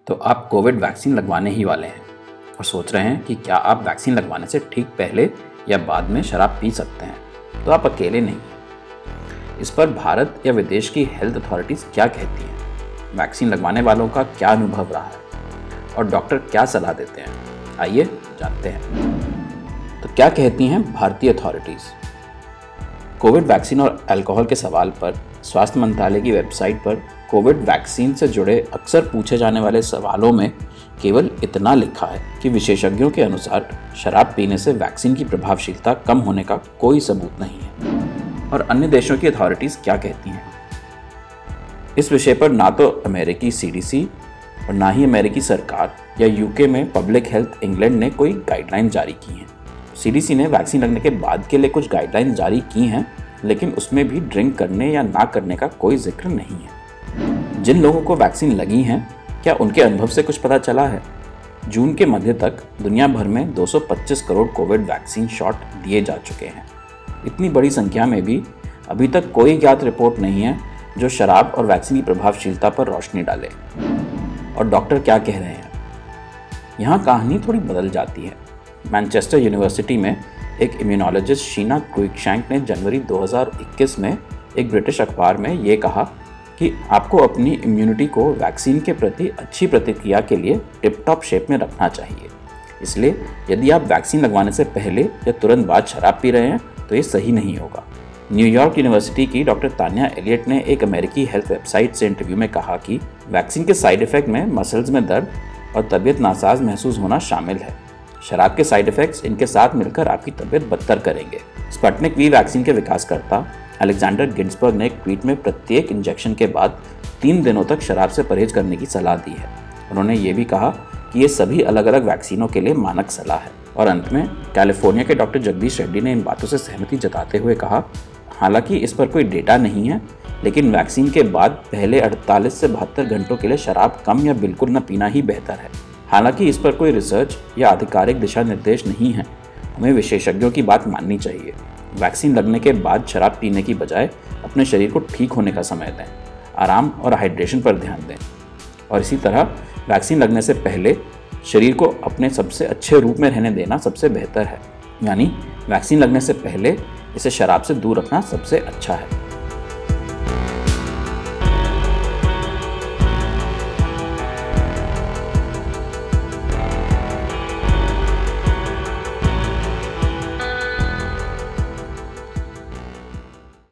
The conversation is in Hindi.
तो आप कोविड वैक्सीन लगवाने ही वाले हैं और सोच रहे हैं कि क्या आप वैक्सीन लगवाने से ठीक पहले या बाद में शराब पी सकते हैं, तो आप अकेले नहीं हैं। इस पर भारत या विदेश की हेल्थ अथॉरिटीज़ क्या कहती हैं, वैक्सीन लगवाने वालों का क्या अनुभव रहा है और डॉक्टर क्या सलाह देते हैं, आइए जानते हैं। तो क्या कहती हैं भारतीय अथॉरिटीज़। कोविड वैक्सीन और अल्कोहल के सवाल पर स्वास्थ्य मंत्रालय की वेबसाइट पर कोविड वैक्सीन से जुड़े अक्सर पूछे जाने वाले सवालों में केवल इतना लिखा है कि विशेषज्ञों के अनुसार शराब पीने से वैक्सीन की प्रभावशीलता कम होने का कोई सबूत नहीं है। और अन्य देशों की अथॉरिटीज़ क्या कहती हैं इस विषय पर, ना तो अमेरिकी CDC और ना ही अमेरिकी सरकार या UK में पब्लिक हेल्थ इंग्लैंड ने कोई गाइडलाइन जारी की हैं। CDC ने वैक्सीन लगने के बाद के लिए कुछ गाइडलाइन जारी की हैं, लेकिन उसमें भी ड्रिंक करने या ना करने का कोई जिक्र नहीं है। जिन लोगों को वैक्सीन लगी हैं, क्या उनके अनुभव से कुछ पता चला है? जून के मध्य तक दुनिया भर में 225 करोड़ कोविड वैक्सीन शॉट दिए जा चुके हैं। इतनी बड़ी संख्या में भी अभी तक कोई ज्ञात रिपोर्ट नहीं है जो शराब और वैक्सीन की प्रभावशीलता पर रोशनी डाले। और डॉक्टर क्या कह रहे हैं, यहाँ कहानी थोड़ी बदल जाती है। मैनचेस्टर यूनिवर्सिटी में एक इम्यूनोलॉजिस्ट शीना क्रुइकशैंक ने जनवरी 2021 में एक ब्रिटिश अखबार में ये कहा कि आपको अपनी इम्यूनिटी को वैक्सीन के प्रति अच्छी प्रतिक्रिया के लिए टिप टॉप शेप में रखना चाहिए। इसलिए यदि आप वैक्सीन लगवाने से पहले या तुरंत बाद शराब पी रहे हैं तो ये सही नहीं होगा। न्यूयॉर्क यूनिवर्सिटी की डॉक्टर तान्या एलियट ने एक अमेरिकी हेल्थ वेबसाइट से इंटरव्यू में कहा कि वैक्सीन के साइड इफेक्ट में मसल्स में दर्द और तबीयत नासाज महसूस होना शामिल है। शराब के साइड इफेक्ट्स इनके साथ मिलकर आपकी तबीयत बदतर करेंगे। स्पुतनिक वी वैक्सीन के विकासकर्ता अलेक्जेंडर गिन्सबर्ग ने एक ट्वीट में प्रत्येक इंजेक्शन के बाद 3 दिनों तक शराब से परहेज करने की सलाह दी है। उन्होंने ये भी कहा कि ये सभी अलग अलग वैक्सीनों के लिए मानक सलाह है। और अंत में कैलिफोर्निया के डॉक्टर जगदीश रेड्डी ने इन बातों से सहमति जताते हुए कहा, हालांकि इस पर कोई डेटा नहीं है, लेकिन वैक्सीन के बाद पहले 48 से 72 घंटों के लिए शराब कम या बिल्कुल न पीना ही बेहतर है। हालांकि इस पर कोई रिसर्च या आधिकारिक दिशा निर्देश नहीं है। हमें विशेषज्ञों की बात माननी चाहिए। वैक्सीन लगने के बाद शराब पीने की बजाय अपने शरीर को ठीक होने का समय दें, आराम और हाइड्रेशन पर ध्यान दें। और इसी तरह वैक्सीन लगने से पहले शरीर को अपने सबसे अच्छे रूप में रहने देना सबसे बेहतर है। यानी वैक्सीन लगने से पहले इसे शराब से दूर रखना सबसे अच्छा है।